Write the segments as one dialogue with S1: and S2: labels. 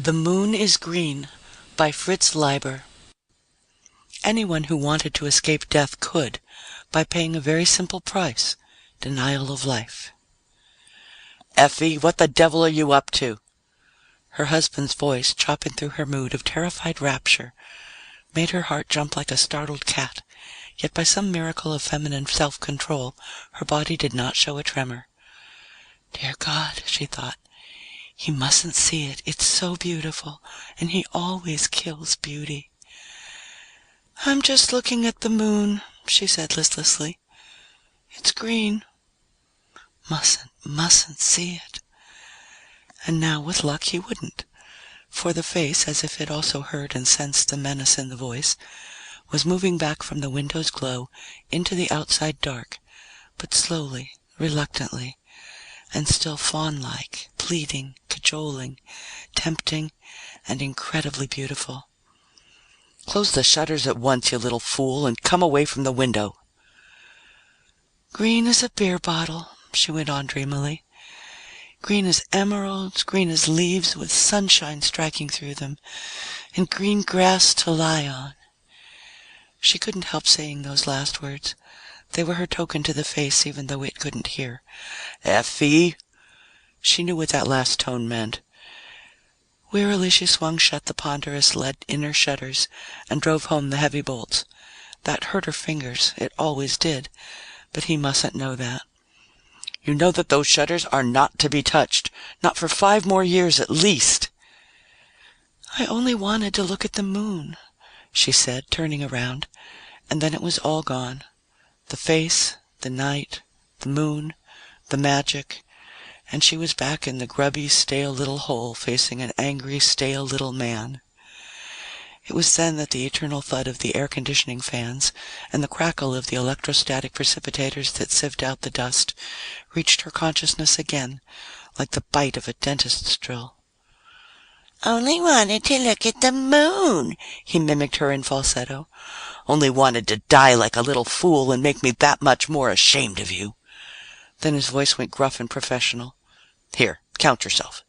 S1: The Moon is Green by Fritz Leiber. Anyone who wanted to escape death could, by paying a very simple price: denial of life. "Effie, what the devil are you up to?" Her husband's voice, chopping through her mood of terrified rapture, made her heart jump like a startled cat, yet by some miracle of feminine self-control, her body did not show a tremor. Dear God, she thought, he mustn't see it. It's so beautiful, and he always kills beauty. "I'm just looking at the moon," she said listlessly. "It's green. Mustn't see it." And now, with luck, he wouldn't, for the face, as if it also heard and sensed the menace in the voice, was moving back from the window's glow into the outside dark, but slowly, reluctantly, and still fawn-like, pleading, cajoling, tempting, and incredibly beautiful. "Close the shutters at once, you little fool, and come away from the window." "Green as a beer bottle," she went on dreamily. "Green as emeralds, green as leaves with sunshine striking through them, and green grass to lie on." She couldn't help saying those last words. They were her token to the face, even though it couldn't hear. "Effie!" She knew what that last tone meant. Wearily she swung shut the ponderous lead inner shutters and drove home the heavy bolts. That hurt her fingers, it always did, but he mustn't know that. "You know that those shutters are not to be touched, not for 5 more years at least." "I only wanted to look at the moon," she said, turning around, and then it was all gone. The face, the night, the moon, the magic, and she was back in the grubby, stale little hole facing an angry, stale little man. It was then that the eternal thud of the air-conditioning fans and the crackle of the electrostatic precipitators that sieved out the dust reached her consciousness again, like the bite of a dentist's drill. "Only wanted to look at the moon," he mimicked her in falsetto. "Only wanted to die like a little fool and make me that much more ashamed of you." Then his voice went gruff and professional. "Here, count yourself."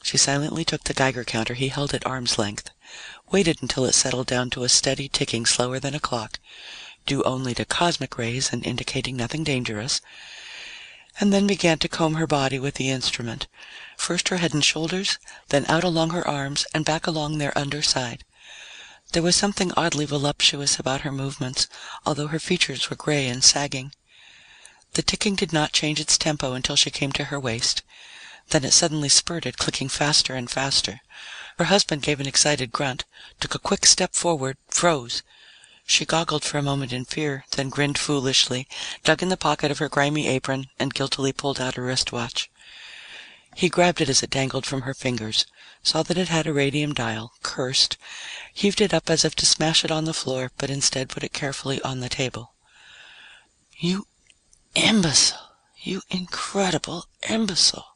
S1: She silently took the Geiger counter he held at arm's length, waited until it settled down to a steady ticking slower than a clock, due only to cosmic rays and indicating nothing dangerous, and then began to comb her body with the instrument, first her head and shoulders, then out along her arms and back along their underside. There was something oddly voluptuous about her movements, although her features were gray and sagging. The ticking did not change its tempo until she came to her waist. Then it suddenly spurted, clicking faster and faster. Her husband gave an excited grunt, took a quick step forward, froze. She goggled for a moment in fear, then grinned foolishly, dug in the pocket of her grimy apron, and guiltily pulled out a wristwatch. He grabbed it as it dangled from her fingers, saw that it had a radium dial, cursed, heaved it up as if to smash it on the floor, but instead put it carefully on the table. "You imbecile! You incredible imbecile!"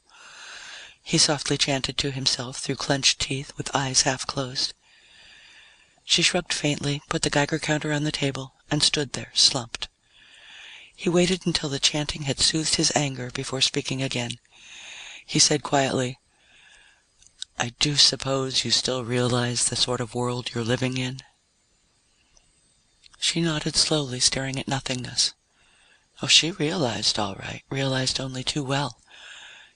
S1: he softly chanted to himself through clenched teeth, with eyes half closed. She shrugged faintly, put the Geiger counter on the table, and stood there, slumped. He waited until the chanting had soothed his anger before speaking again. He said quietly, "I do suppose you still realize the sort of world you're living in?" She nodded slowly, staring at nothingness. Oh, she realized, all right, realized only too well.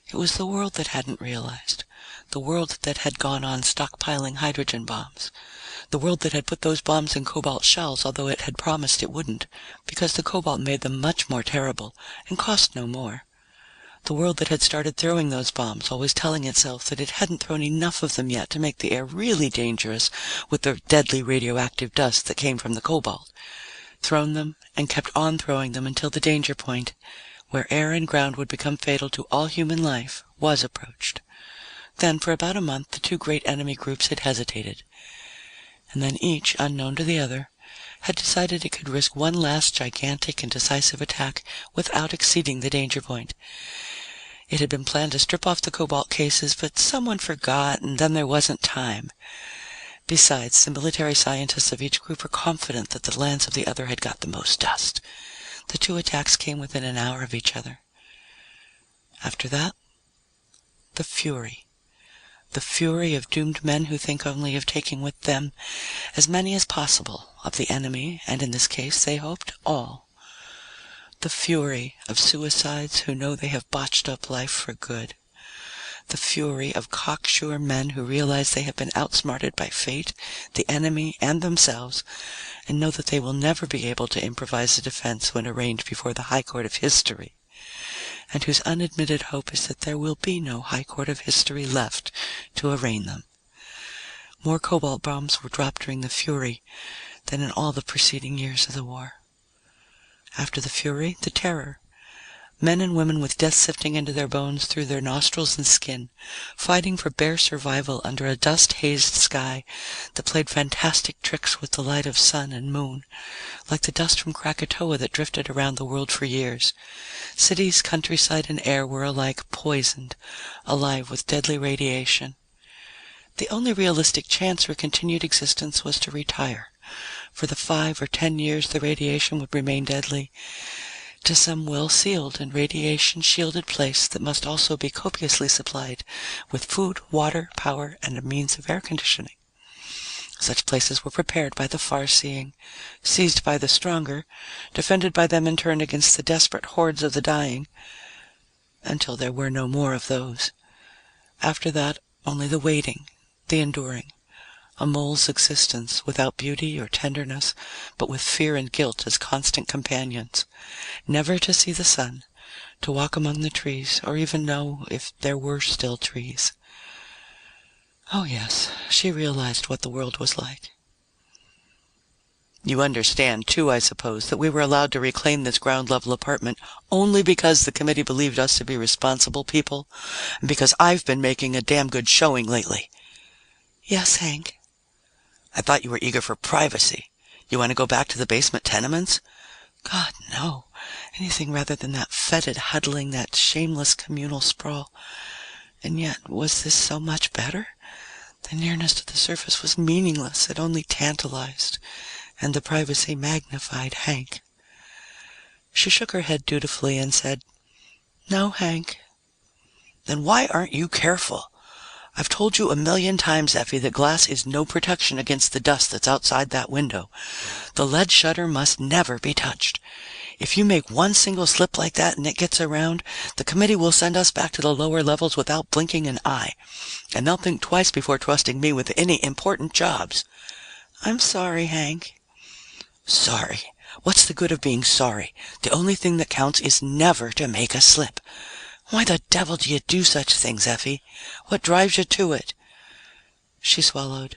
S1: It was the world that hadn't realized, the world that had gone on stockpiling hydrogen bombs, the world that had put those bombs in cobalt shells, although it had promised it wouldn't, because the cobalt made them much more terrible and cost no more. The world that had started throwing those bombs, always telling itself that it hadn't thrown enough of them yet to make the air really dangerous with the deadly radioactive dust that came from the cobalt. Thrown them and kept on throwing them until the danger point, where air and ground would become fatal to all human life, was approached. Then, for about a month, the two great enemy groups had hesitated. And then each, unknown to the other, had decided it could risk one last gigantic and decisive attack without exceeding the danger point. It had been planned to strip off the cobalt cases, but someone forgot, and then there wasn't time. Besides, the military scientists of each group were confident that the lands of the other had got the most dust. The two attacks came within an hour of each other. After that, the fury. The fury of doomed men who think only of taking with them as many as possible of the enemy, and in this case, they hoped, all. The fury of suicides who know they have botched up life for good. The fury of cocksure men who realize they have been outsmarted by fate, the enemy, and themselves, and know that they will never be able to improvise a defense when arraigned before the High Court of History, and whose unadmitted hope is that there will be no High Court of History left to arraign them. More cobalt bombs were dropped during the fury than in all the preceding years of the war. After the fury, the terror. Men and women with death sifting into their bones through their nostrils and skin, fighting for bare survival under a dust-hazed sky that played fantastic tricks with the light of sun and moon, like the dust from Krakatoa that drifted around the world for years. Cities, countryside, and air were alike poisoned, alive with deadly radiation. The only realistic chance for continued existence was to retire. For the 5 or 10 years the radiation would remain deadly, to some well-sealed and radiation-shielded place that must also be copiously supplied with food, water, power, and a means of air conditioning. Such places were prepared by the far-seeing, seized by the stronger, defended by them in turn against the desperate hordes of the dying, until there were no more of those. After that, only the waiting, the enduring. A mole's existence, without beauty or tenderness, but with fear and guilt as constant companions. Never to see the sun, to walk among the trees, or even know if there were still trees. Oh yes, she realized what the world was like. You understand, too, I suppose, that we were allowed to reclaim this ground-level apartment only because the committee believed us to be responsible people, and because I've been making a damn good showing lately. Yes, Hank. I thought you were eager for privacy. You want to go back to the basement tenements? God, no. Anything rather than that fetid huddling, that shameless communal sprawl. And yet, was this so much better? The nearness to the surface was meaningless. It only tantalized. And the privacy magnified Hank. She shook her head dutifully and said, "No, Hank." "Then why aren't you careful? I've told you a million times, Effie, that glass is no protection against the dust that's outside that window. The lead shutter must never be touched. If you make one single slip like that and it gets around, the committee will send us back to the lower levels without blinking an eye. And they'll think twice before trusting me with any important jobs." "I'm sorry, Hank." "Sorry? What's the good of being sorry? The only thing that counts is never to make a slip. Why the devil do you do such things, Effie? What drives you to it?" She swallowed.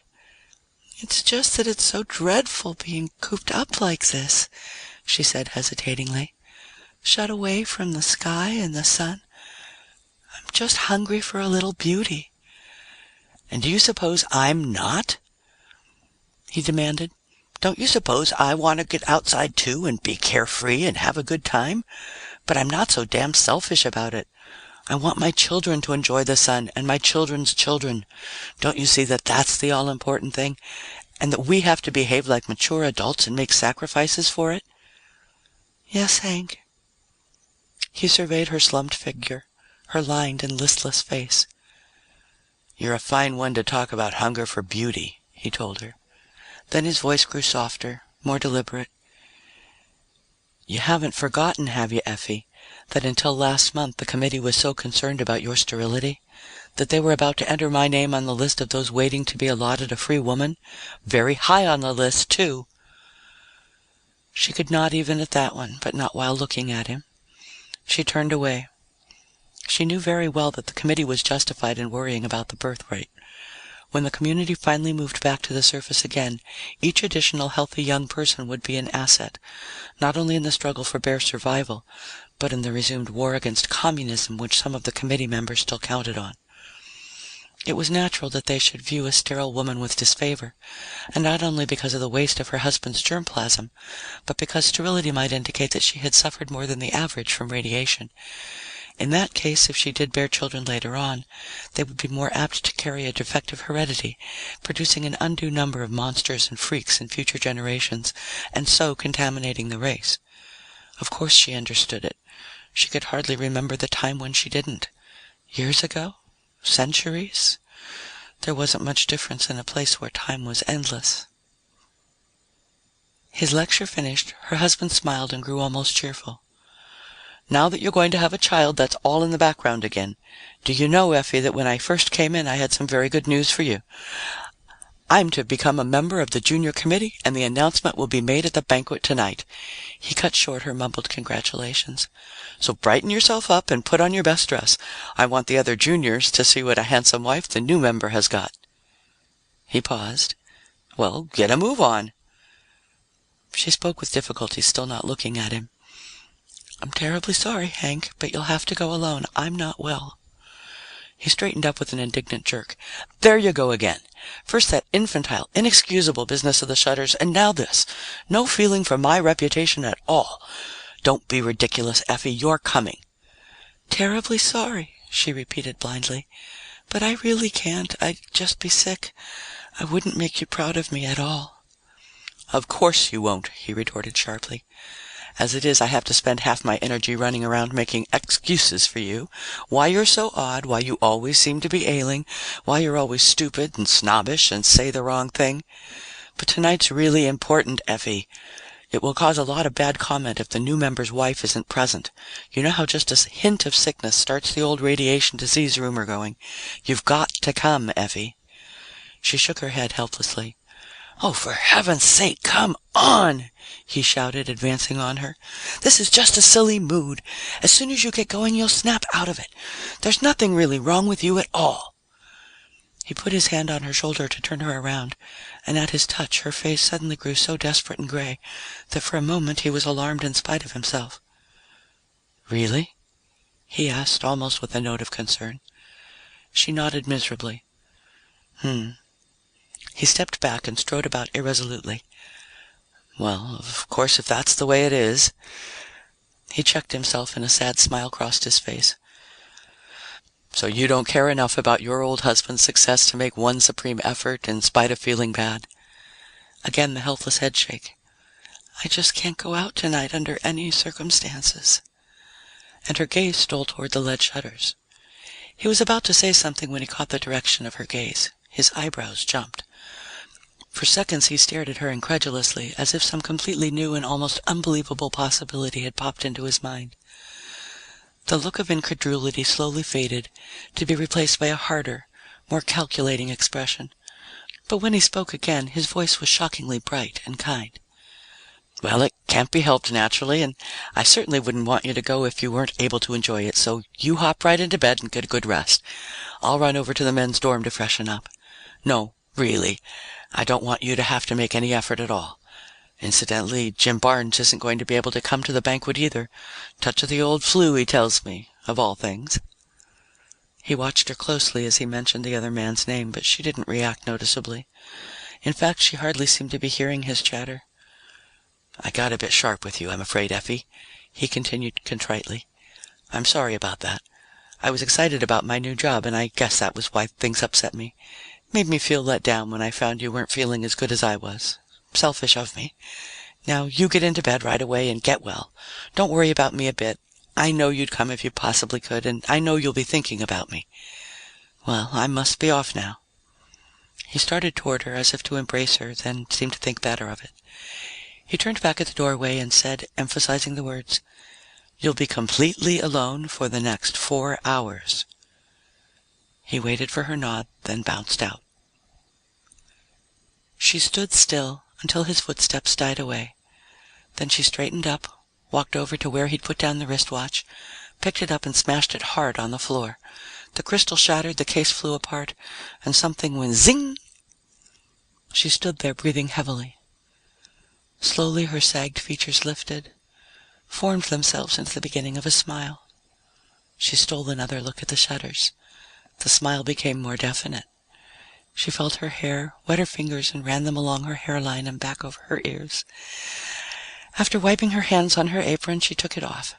S1: "It's just that it's so dreadful being cooped up like this," she said hesitatingly. "Shut away from the sky and the sun. I'm just hungry for a little beauty." "And do you suppose I'm not?" he demanded. "Don't you suppose I want to get outside too and be carefree and have a good time? But I'm not so damn selfish about it. I want my children to enjoy the sun, and my children's children. Don't you see that that's the all-important thing? And that we have to behave like mature adults and make sacrifices for it?" "Yes, Hank." He surveyed her slumped figure, her lined and listless face. "You're a fine one to talk about hunger for beauty," he told her. Then his voice grew softer, more deliberate. "You haven't forgotten, have you, Effie, that until last month the committee was so concerned about your sterility that they were about to enter my name on the list of those waiting to be allotted a free woman? Very high on the list, too." She could nod even at that one, but not while looking at him. She turned away. She knew very well that the committee was justified in worrying about the birth rate. When the community finally moved back to the surface again, each additional healthy young person would be an asset, not only in the struggle for bare survival, but in the resumed war against communism which some of the committee members still counted on. It was natural that they should view a sterile woman with disfavor, and not only because of the waste of her husband's germplasm, but because sterility might indicate that she had suffered more than the average from radiation. In that case, if she did bear children later on, they would be more apt to carry a defective heredity, producing an undue number of monsters and freaks in future generations, and so contaminating the race. Of course she understood it. She could hardly remember the time when she didn't. Years ago? Centuries? There wasn't much difference in a place where time was endless. His lecture finished, her husband smiled and grew almost cheerful. "Now that you're going to have a child, that's all in the background again. Do you know, Effie, that when I first came in, I had some very good news for you. I'm to become a member of the junior committee, and the announcement will be made at the banquet tonight." He cut short her mumbled congratulations. "So brighten yourself up and put on your best dress. I want the other juniors to see what a handsome wife the new member has got." He paused. "Well, get a move on." She spoke with difficulty, still not looking at him. "I'm terribly sorry, Hank, but you'll have to go alone. I'm not well." He straightened up with an indignant jerk. "There you go again. First that infantile, inexcusable business of the shutters, and now this. No feeling for my reputation at all. Don't be ridiculous, Effie. You're coming." "Terribly sorry," she repeated blindly. "But I really can't. I'd just be sick. I wouldn't make you proud of me at all." "Of course you won't," he retorted sharply. "As it is, I have to spend half my energy running around making excuses for you. Why you're so odd, why you always seem to be ailing, why you're always stupid and snobbish and say the wrong thing. But tonight's really important, Effie. It will cause a lot of bad comment if the new member's wife isn't present. You know how just a hint of sickness starts the old radiation disease rumor going. You've got to come, Effie." She shook her head helplessly. "Oh, for heaven's sake, come on!" he shouted, advancing on her. "This is just a silly mood. As soon as you get going, you'll snap out of it. There's nothing really wrong with you at all." He put his hand on her shoulder to turn her around, and at his touch, her face suddenly grew so desperate and gray that for a moment he was alarmed in spite of himself. "Really?" he asked, almost with a note of concern. She nodded miserably. He stepped back and strode about irresolutely. "Well, of course, if that's the way it is." He checked himself and a sad smile crossed his face. "So you don't care enough about your old husband's success to make one supreme effort in spite of feeling bad?" Again the helpless headshake. "I just can't go out tonight under any circumstances." And her gaze stole toward the lead shutters. He was about to say something when he caught the direction of her gaze. His eyebrows jumped. For seconds he stared at her incredulously, as if some completely new and almost unbelievable possibility had popped into his mind. The look of incredulity slowly faded, to be replaced by a harder, more calculating expression. But when he spoke again, his voice was shockingly bright and kind. "Well, it can't be helped naturally, and I certainly wouldn't want you to go if you weren't able to enjoy it, so you hop right into bed and get a good rest. I'll run over to the men's dorm to freshen up. No, really, I don't want you to have to make any effort at all. Incidentally, Jim Barnes isn't going to be able to come to the banquet either. Touch of the old flu, he tells me, of all things." He watched her closely as he mentioned the other man's name, but she didn't react noticeably. In fact, she hardly seemed to be hearing his chatter. "I got a bit sharp with you, I'm afraid, Effie," he continued contritely. "I'm sorry about that. I was excited about my new job, and I guess that was why things upset me. Made me feel let down when I found you weren't feeling as good as I was. Selfish of me. Now, you get into bed right away and get well. Don't worry about me a bit. I know you'd come if you possibly could, and I know you'll be thinking about me. Well, I must be off now." He started toward her as if to embrace her, then seemed to think better of it. He turned back at the doorway and said, emphasizing the words, "You'll be completely alone for the next 4 hours." He waited for her nod, then bounced out. She stood still until his footsteps died away. Then she straightened up, walked over to where he'd put down the wristwatch, picked it up and smashed it hard on the floor. The crystal shattered, the case flew apart, and something went zing! She stood there breathing heavily. Slowly her sagged features lifted, formed themselves into the beginning of a smile. She stole another look at the shutters. The smile became more definite. She felt her hair, wet her fingers, and ran them along her hairline and back over her ears. After wiping her hands on her apron, she took it off.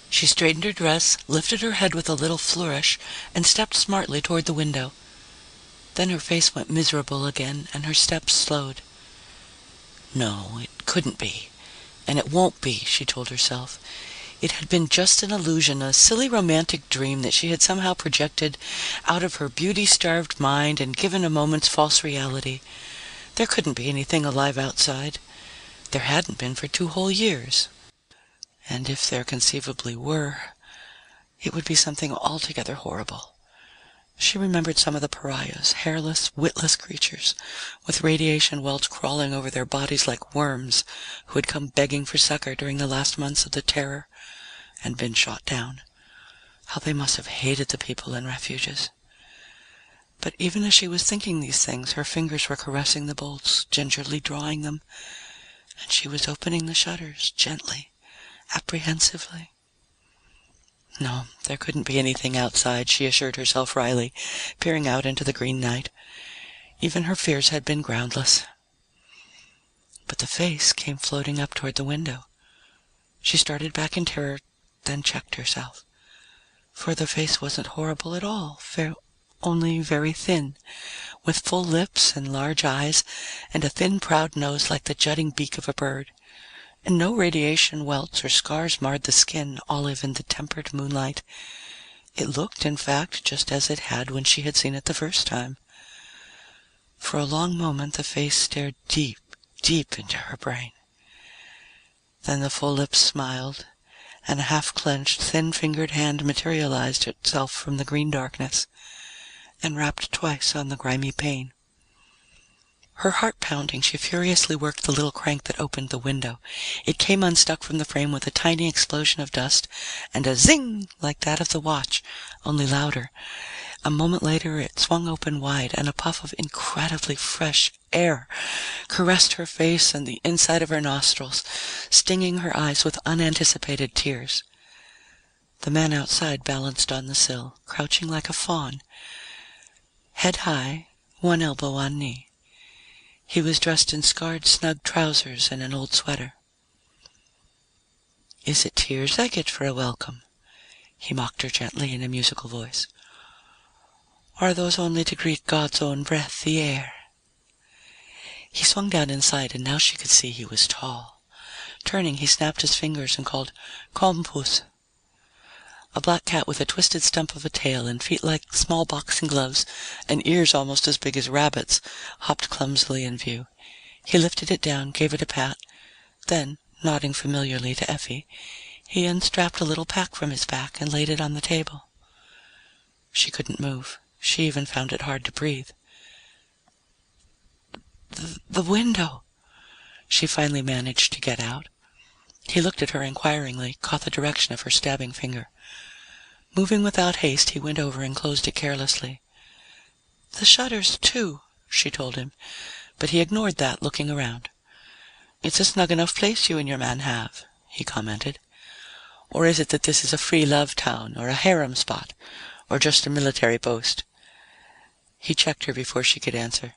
S1: She straightened her dress, lifted her head with a little flourish, and stepped smartly toward the window. Then her face went miserable again, and her steps slowed. No, it couldn't be. And it won't be, she told herself. It had been just an illusion, a silly romantic dream that she had somehow projected out of her beauty-starved mind and given a moment's false reality. There couldn't be anything alive outside. There hadn't been for 2 whole years. And if there conceivably were, it would be something altogether horrible. She remembered some of the pariahs, hairless, witless creatures, with radiation welts crawling over their bodies like worms, who had come begging for succor during the last months of the terror and been shot down. How they must have hated the people in refuges. But even as she was thinking these things, her fingers were caressing the bolts, gingerly drawing them, and she was opening the shutters, gently, apprehensively. No, there couldn't be anything outside, she assured herself wryly, peering out into the green night. Even her fears had been groundless. But the face came floating up toward the window. She started back in terror, then checked herself. For the face wasn't horrible at all, only very thin, with full lips and large eyes, and a thin, proud nose like the jutting beak of a bird. And no radiation welts or scars marred the skin, olive in the tempered moonlight. It looked, in fact, just as it had when she had seen it the first time. For a long moment, the face stared deep, deep into her brain. Then the full lips smiled, and a half-clenched, thin-fingered hand materialized itself from the green darkness, and rapped twice on the grimy pane. Her heart pounding, she furiously worked the little crank that opened the window. It came unstuck from the frame with a tiny explosion of dust and a zing like that of the watch, only louder. A moment later, it swung open wide, and a puff of incredibly fresh air caressed her face and the inside of her nostrils, stinging her eyes with unanticipated tears. The man outside balanced on the sill, crouching like a fawn, head high, one elbow on knee. He was dressed in scarred, snug trousers and an old sweater. "Is it tears I get for a welcome?" he mocked her gently in a musical voice. "Or are those only to greet God's own breath, the air?" He swung down inside, and now she could see he was tall. Turning, he snapped his fingers and called, "Kompus." A black cat with a twisted stump of a tail and feet like small boxing gloves and ears almost as big as rabbits hopped clumsily in view. He lifted it down, gave it a pat. Then, nodding familiarly to Effie, he unstrapped a little pack from his back and laid it on the table. She couldn't move. She even found it hard to breathe. The window," she finally managed to get out. He looked at her inquiringly, caught the direction of her stabbing finger. Moving without haste, he went over and closed it carelessly. "The shutters, too," she told him, but he ignored that, looking around. "It's a snug enough place you and your man have," he commented. "Or is it that this is a free love town, or a harem spot, or just a military post?" He checked her before she could answer.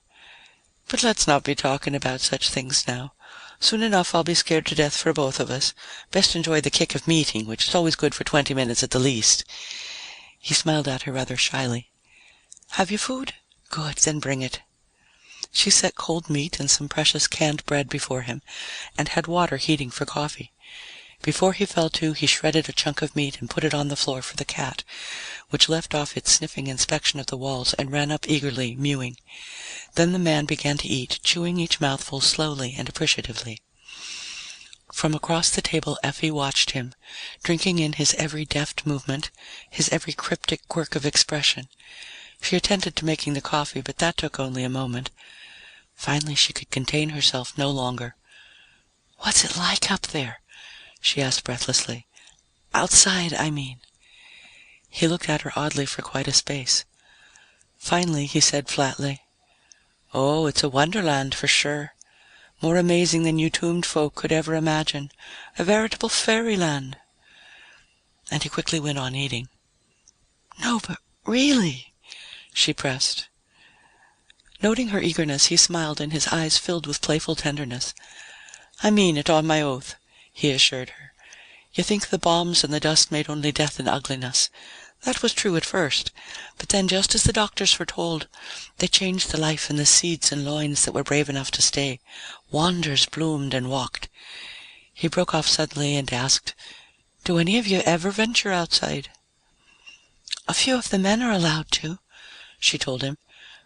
S1: "But let's not be talking about such things now. Soon enough I'll be scared to death for both of us. Best enjoy the kick of meeting, which is always good for 20 minutes at the least." He smiled at her rather shyly. "Have you food? Good, then bring it." She set cold meat and some precious canned bread before him, and had water heating for coffee. Before he fell to, he shredded a chunk of meat and put it on the floor for the cat, which left off its sniffing inspection of the walls and ran up eagerly, mewing. Then the man began to eat, chewing each mouthful slowly and appreciatively. From across the table, Effie watched him, drinking in his every deft movement, his every cryptic quirk of expression. She attended to making the coffee, but that took only a moment. Finally, she could contain herself no longer. "What's it like up there?" she asked breathlessly. "Outside, I mean." He looked at her oddly for quite a space. Finally, he said flatly, "Oh, it's a wonderland for sure. More amazing than you tombed folk could ever imagine. A veritable fairyland." And he quickly went on eating. "No, but really," she pressed. Noting her eagerness, he smiled and his eyes filled with playful tenderness. "I mean it, on my oath," he assured her. "You think the bombs and the dust made only death and ugliness. That was true at first, but then, just as the doctors foretold, they changed the life in the seeds and loins that were brave enough to stay. Wonders bloomed and walked." He broke off suddenly and asked, Do any of you ever venture outside?" "A few of the men are allowed to," she told him.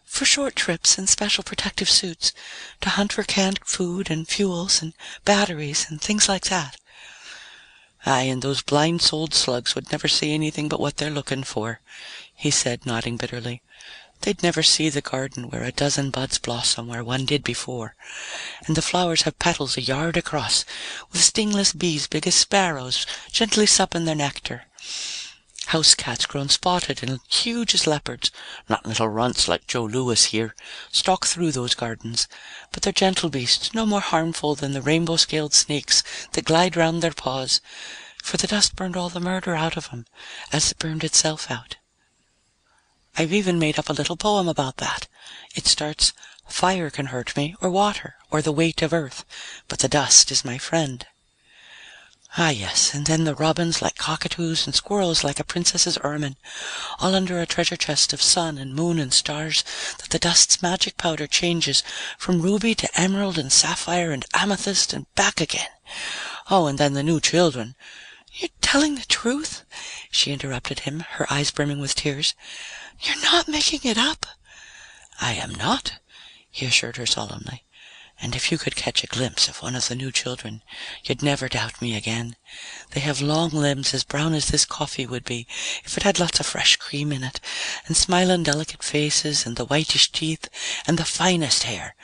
S1: "For short trips in special protective suits, to hunt for canned food and fuels and batteries and things like that." "Aye, and those blind-souled slugs would never see anything but what they're looking for," he said, nodding bitterly. "They'd never see the garden where a dozen buds blossom where one did before, and the flowers have petals a yard across, with stingless bees big as sparrows gently supping their nectar. House cats grown spotted and huge as leopards, not little runts like Joe Louis here, stalk through those gardens, but they're gentle beasts, no more harmful than the rainbow-scaled snakes that glide round their paws, for the dust burned all the murder out of them, as it burned itself out. I've even made up a little poem about that. It starts, 'Fire can hurt me, or water, or the weight of earth, but the dust is my friend.' Ah, yes, and then the robins like cockatoos and squirrels like a princess's ermine, all under a treasure chest of sun and moon and stars that the dust's magic powder changes from ruby to emerald and sapphire and amethyst and back again. Oh, and then the new children." "You're telling the truth?" she interrupted him, her eyes brimming with tears. "You're not making it up?" "I am not," he assured her solemnly. "And if you could catch a glimpse of one of the new children, you'd never doubt me again. They have long limbs as brown as this coffee would be if it had lots of fresh cream in it, and smiling delicate faces, and the whitish teeth, and the finest hair.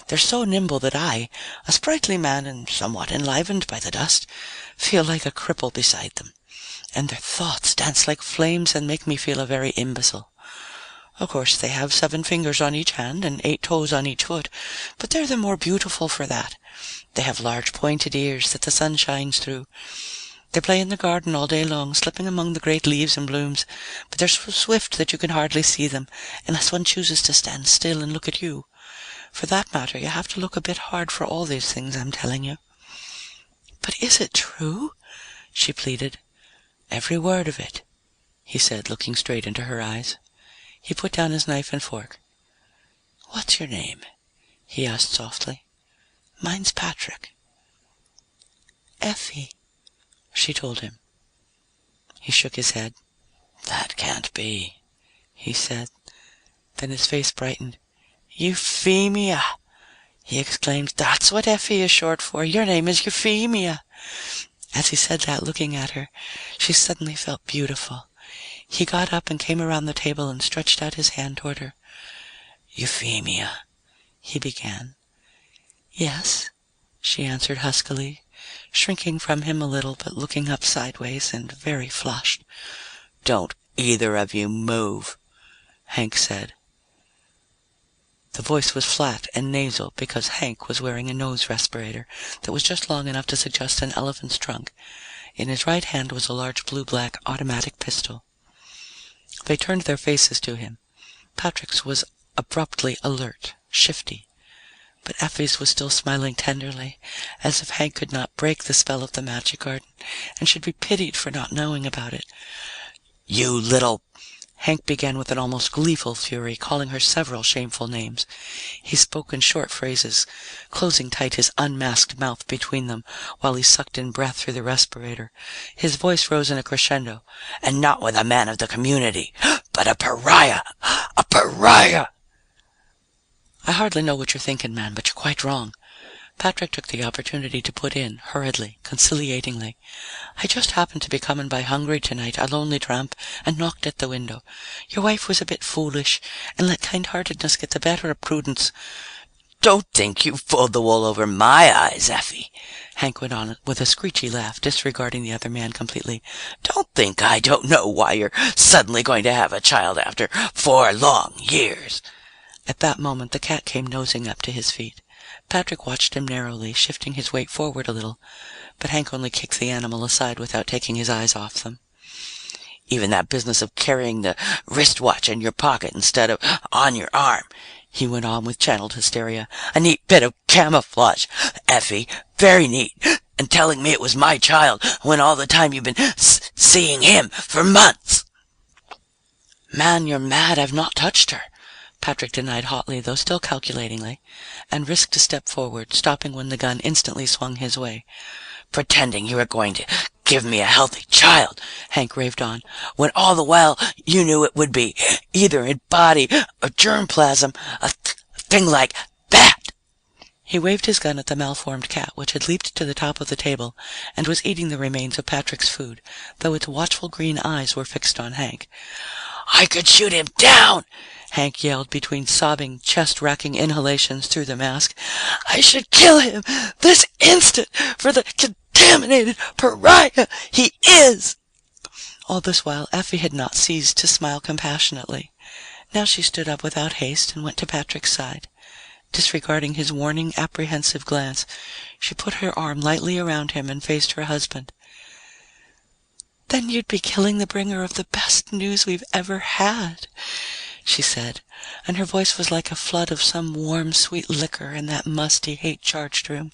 S1: They're so nimble that I, a sprightly man and somewhat enlivened by the dust, feel like a cripple beside them. And their thoughts dance like flames and make me feel a very imbecile. Of course, they have 7 fingers on each hand and 8 toes on each foot, but they're the more beautiful for that. They have large pointed ears that the sun shines through. They play in the garden all day long, slipping among the great leaves and blooms, but they're so swift that you can hardly see them, unless one chooses to stand still and look at you. For that matter, you have to look a bit hard for all these things I'm telling you." "But is it true?" she pleaded. "Every word of it," he said, looking straight into her eyes. He put down his knife and fork. "What's your name?" he asked softly. "Mine's Patrick." "Effie," she told him. He shook his head. "That can't be," he said. Then his face brightened. "Euphemia!" he exclaimed. "That's what Effie is short for. Your name is Euphemia." As he said that, looking at her, she suddenly felt beautiful. He got up and came around the table and stretched out his hand toward her. "Euphemia," he began. "Yes," she answered huskily, shrinking from him a little, but looking up sideways and very flushed. "Don't either of you move," Hank said. The voice was flat and nasal because Hank was wearing a nose respirator that was just long enough to suggest an elephant's trunk. In his right hand was a large blue-black automatic pistol. They turned their faces to him. Patrick's was abruptly alert, shifty. But Effie's was still smiling tenderly, as if Hank could not break the spell of the magic garden and should be pitied for not knowing about it. "You little..." Hank began with an almost gleeful fury, calling her several shameful names. He spoke in short phrases, closing tight his unmasked mouth between them while he sucked in breath through the respirator. His voice rose in a crescendo. "And not with a man of the community, but a pariah! A pariah!" "I hardly know what you're thinking, man, but you're quite wrong." Patrick took the opportunity to put in, hurriedly, conciliatingly. "I just happened to be coming by hungry tonight, a lonely tramp, and knocked at the window. Your wife was a bit foolish, and let kind-heartedness get the better of prudence." "Don't think you've pulled the wool over my eyes, Effie," Hank went on with a screechy laugh, disregarding the other man completely. "Don't think I don't know why you're suddenly going to have a child after 4 long years." At that moment, the cat came nosing up to his feet. Patrick watched him narrowly, shifting his weight forward a little, but Hank only kicked the animal aside without taking his eyes off them. "Even that business of carrying the wristwatch in your pocket instead of on your arm," he went on with channeled hysteria. "A neat bit of camouflage, Effie, very neat. And telling me it was my child when all the time you've been seeing him for months." "Man, you're mad. I've not touched her," Patrick denied hotly, though still calculatingly, and risked a step forward, stopping when the gun instantly swung his way. "Pretending you were going to
S2: give me a healthy child," Hank raved on, "when all the while you knew it would be either in body or germplasm, a thing like that."
S1: He waved his gun at the malformed cat, which had leaped to the top of the table and was eating the remains of Patrick's food, though its watchful green eyes were fixed on Hank.
S2: "I could shoot him down,"
S1: Hank yelled between sobbing, chest-racking inhalations through the mask.
S2: "I should kill him this instant for the contaminated pariah he is."
S1: All this while, Effie had not ceased to smile compassionately. Now she stood up without haste and went to Patrick's side. Disregarding his warning, apprehensive glance, she put her arm lightly around him and faced her husband. "Then you'd be killing the bringer of the best news we've ever had," she said, and her voice was like a flood of some warm, sweet liquor in that musty, hate-charged room.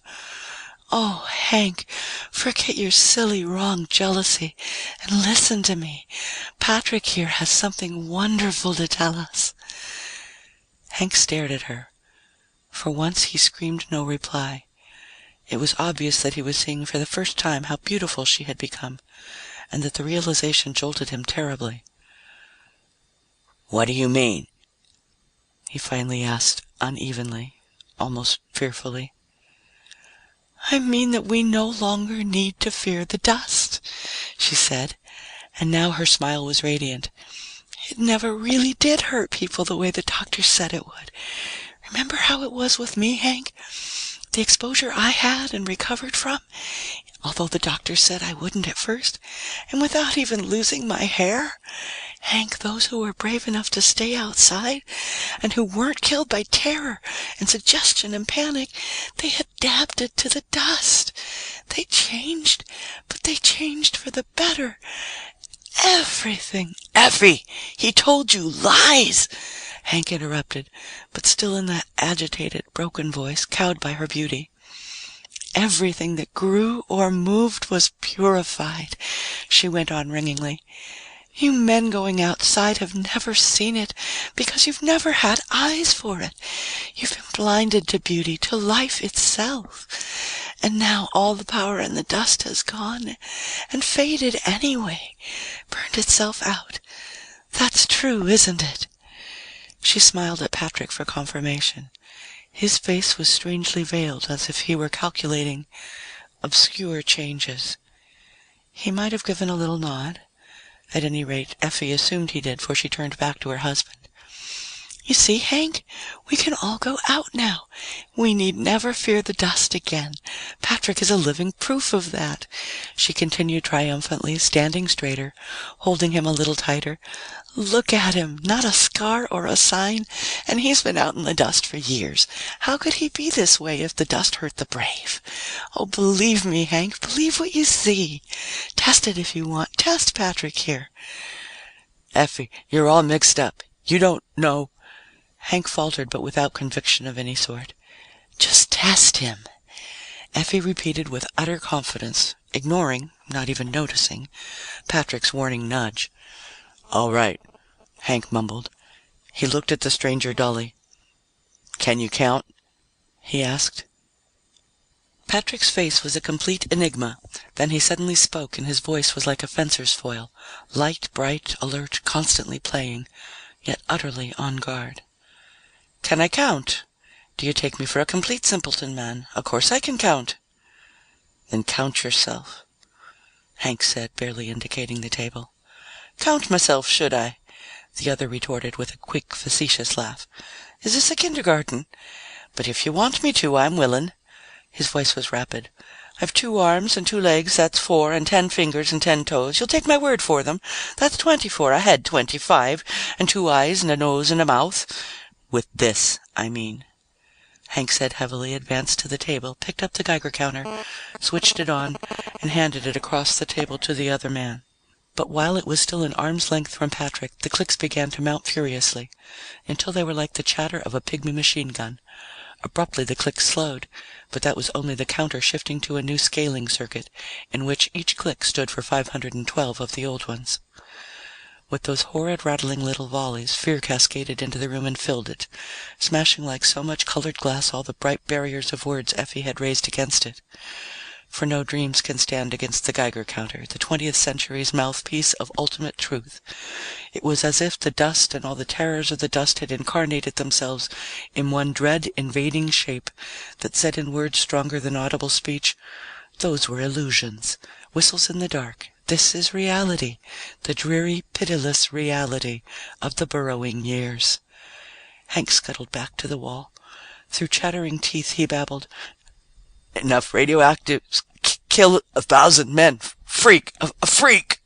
S1: "Oh, Hank, forget your silly, wrong jealousy and listen to me. Patrick here has something wonderful to tell us." Hank stared at her. For once, he screamed no reply. It was obvious that he was seeing for the first time how beautiful she had become, and that the realization jolted him terribly.
S2: "What do you mean?"
S1: he finally asked unevenly, almost fearfully. "I mean that we no longer need to fear the dust," she said, and now her smile was radiant. "It never really did hurt people the way the doctor said it would. Remember how it was with me, Hank? The exposure I had and recovered from, although the doctor said I wouldn't at first, and without even losing my hair. Hank, those who were brave enough to stay outside and who weren't killed by terror and suggestion and panic, they adapted to the dust. They changed, but they changed for the better. Everything."
S2: "Effie, he told you lies,"
S1: Hank interrupted, but still in that agitated, broken voice, cowed by her beauty. "Everything that grew or moved was purified," she went on ringingly. "You men going outside have never seen it because you've never had eyes for it. You've been blinded to beauty, to life itself. And now all the power in the dust has gone and faded anyway, burned itself out. That's true, isn't it?" She smiled at Patrick for confirmation. His face was strangely veiled, as if he were calculating obscure changes. He might have given a little nod. At any rate, Effie assumed he did, for she turned back to her husband. "You see, Hank, we can all go out now. We need never fear the dust again. Patrick is a living proof of that," she continued triumphantly, standing straighter, holding him a little tighter. "Look at him, not a scar or a sign, and he's been out in the dust for years. How could he be this way if the dust hurt the brave? Oh, believe me, Hank, believe what you see. Test it if you want. Test Patrick here."
S2: "Effie, you're all mixed up. You don't know."
S1: Hank faltered, but without conviction of any sort. "Just test him," Effie repeated with utter confidence, ignoring, not even noticing, Patrick's warning nudge.
S2: "All right," Hank mumbled. He looked at the stranger dully. "Can you count?" he asked.
S1: Patrick's face was a complete enigma. Then he suddenly spoke, and his voice was like a fencer's foil, light, bright, alert, constantly playing, yet utterly on guard. "Can I count? Do you take me for a complete simpleton, man? Of course I can count."
S2: "Then count yourself,"
S1: Hank said, barely indicating the table. "Count myself, should I?" the other retorted with a quick, facetious laugh. "Is this a kindergarten? But if you want me to, I'm willin'." His voice was rapid. "I've 2 arms and 2 legs, that's 4, and 10 fingers and 10 toes. You'll take my word for them. That's 24. I had 25, and 2 eyes and a nose and a mouth. With this, I mean." Hank said heavily, advanced to the table, picked up the Geiger counter, switched it on, and handed it across the table to the other man. But while it was still an arm's length from Patrick, the clicks began to mount furiously, until they were like the chatter of a pygmy machine gun. Abruptly, the clicks slowed, but that was only the counter shifting to a new scaling circuit, in which each click stood for 512 of the old ones. With those horrid, rattling little volleys, fear cascaded into the room and filled it, smashing like so much colored glass all the bright barriers of words Effie had raised against it. For no dreams can stand against the Geiger counter, the 20th century's mouthpiece of ultimate truth. It was as if the dust and all the terrors of the dust had incarnated themselves in one dread, invading shape that said in words stronger than audible speech, "Those were illusions. Whistles in the dark. This is reality. The dreary, pitiless reality of the burrowing years." Hank scuttled back to the wall. Through chattering teeth, he babbled, "Enough radioactives kill 1,000 men. Freak! A freak!"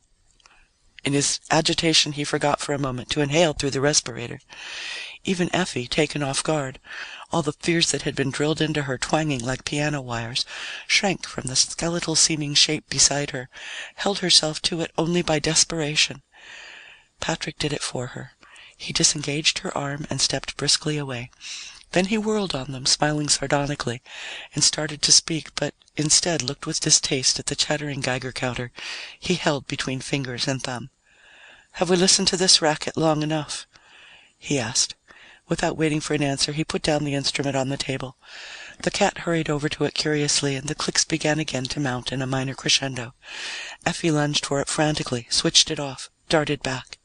S1: In his agitation, he forgot for a moment to inhale through the respirator. Even Effie, taken off guard, all the fears that had been drilled into her twanging like piano wires, shrank from the skeletal-seeming shape beside her, held herself to it only by desperation. Patrick did it for her. He disengaged her arm and stepped briskly away. Then he whirled on them, smiling sardonically, and started to speak, but instead looked with distaste at the chattering Geiger counter he held between fingers and thumb. "Have we listened to this racket long enough?" he asked. Without waiting for an answer, he put down the instrument on the table. The cat hurried over to it curiously, and the clicks began again to mount in a minor crescendo. Effie lunged for it frantically, switched it off, darted back.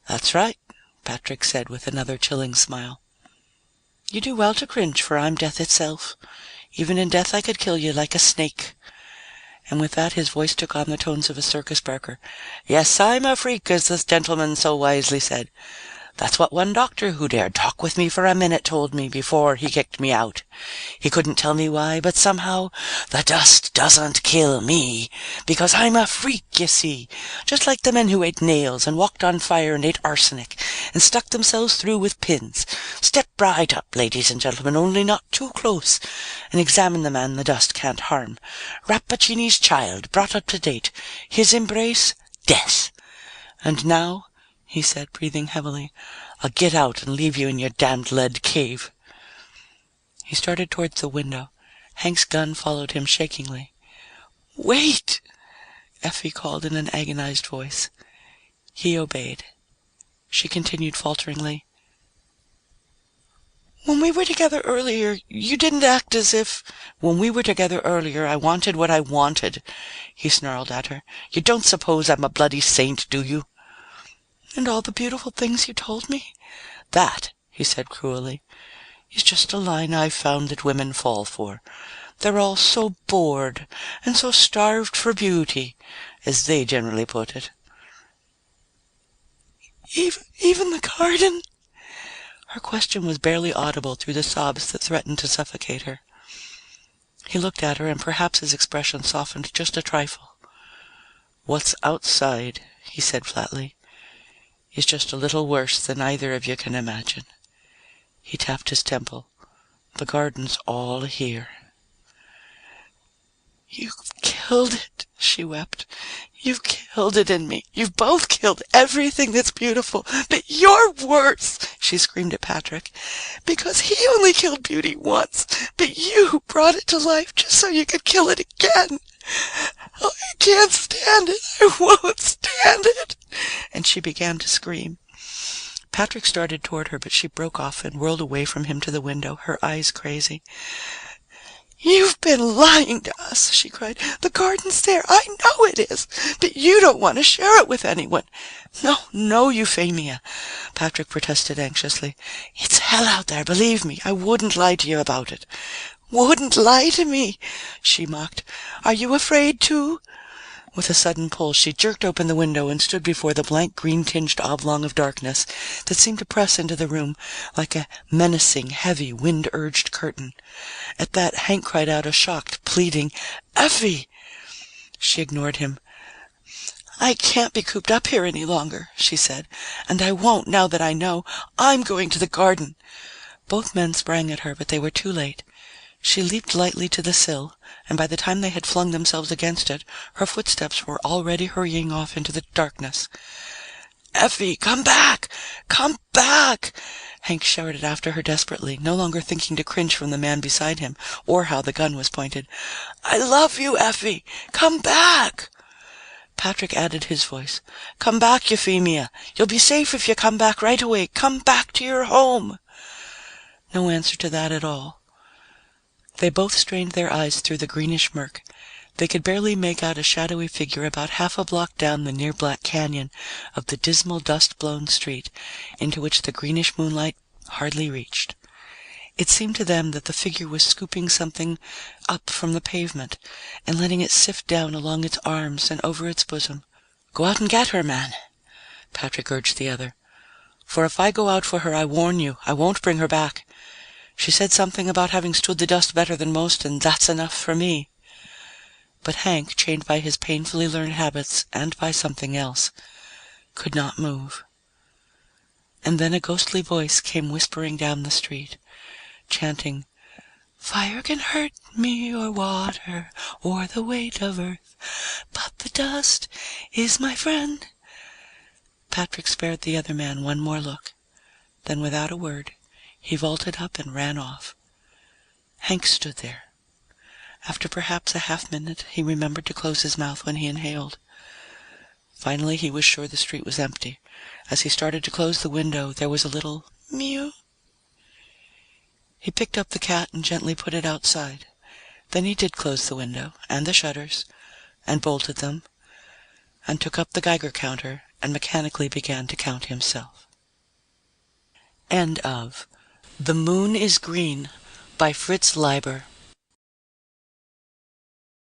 S1: "That's right," Patrick said with another chilling smile. "You do well to cringe, for I'm death itself. Even in death I could kill you like a snake." And with that his voice took on the tones of a circus barker. "Yes, I'm a freak, as this gentleman so wisely said. That's what one doctor who dared talk with me for a minute told me before he kicked me out. He couldn't tell me why, but somehow the dust doesn't kill me, because I'm a freak, you see. Just like the men who ate nails and walked on fire and ate arsenic and stuck themselves through with pins. Step right up, ladies and gentlemen, only not too close, and examine the man the dust can't harm. Rappaccini's child, brought up to date. His embrace, death. And now," he said, breathing heavily, "I'll get out and leave you in your damned lead cave." He started towards the window. Hank's gun followed him shakingly. "Wait!" Effie called in an agonized voice. He obeyed. She continued falteringly, "When we were together earlier, you didn't act as if—" "When we were together earlier, I wanted what I wanted," he snarled at her. "You don't suppose I'm a bloody saint, do you?" "And all the beautiful things you told me?" "That," he said cruelly, "is just a line I've found that women fall for. They're all so bored and so starved for beauty, as they generally put it." Even the garden?" Her question was barely audible through the sobs that threatened to suffocate her. He looked at her, and perhaps his expression softened just a trifle. "What's outside," he said flatly, "is just a little worse than either of you can imagine." He tapped his temple. "The garden's all here." "You've killed it," she wept. "You've killed it in me. You've both killed everything that's beautiful. But you're worse," she screamed at Patrick, "because he only killed beauty once, but you brought it to life just so you could kill it again. Oh, I can't stand it. I won't stand it." And she began to scream. Patrick started toward her, but she broke off and whirled away from him to the window, her eyes crazy. "You've been lying to us," she cried. "The garden's there. I know it is. But you don't want to share it with anyone." No, Euphemia," Patrick protested anxiously. "It's hell out there, believe me. I wouldn't lie to you about it." "Wouldn't lie to me," she mocked. "Are you afraid too?" With a sudden pull, she jerked open the window and stood before the blank green-tinged oblong of darkness that seemed to press into the room like a menacing, heavy, wind-urged curtain. At that, Hank cried out a shocked, pleading, "Effie!" She ignored him. "I can't be cooped up here any longer," she said, "and I won't now that I know. I'm going to the garden." Both men sprang at her, but they were too late. She leaped lightly to the sill, and by the time they had flung themselves against it, her footsteps were already hurrying off into the darkness. "Effie, come back! Come back!" Hank shouted after her desperately, no longer thinking to cringe from the man beside him, or how the gun was pointed. "I love you, Effie! Come back!" Patrick added his voice. "Come back, Euphemia! You'll be safe if you come back right away! Come back to your home!" No answer to that at all. They both strained their eyes through the greenish murk. They could barely make out a shadowy figure about half a block down the near black canyon of the dismal, dust-blown street, into which the greenish moonlight hardly reached. It seemed to them that the figure was scooping something up from the pavement and letting it sift down along its arms and over its bosom. "Go out and get her, man," Patrick urged the other. "For if I go out for her, I warn you, I won't bring her back. She said something about having stood the dust better than most, and that's enough for me." But Hank, chained by his painfully learned habits and by something else, could not move. And then a ghostly voice came whispering down the street, chanting, "Fire can hurt me, or water, or the weight of earth, but the dust is my friend." Patrick spared the other man one more look. Then, without a word, he vaulted up and ran off. Hank stood there. After perhaps a half-minute, he remembered to close his mouth when he inhaled. Finally, he was sure the street was empty. As he started to close the window, there was a little mew. He picked up the cat and gently put it outside. Then he did close the window and the shutters and bolted them and took up the Geiger counter and mechanically began to count himself. End of The Moon is Green by Fritz Leiber.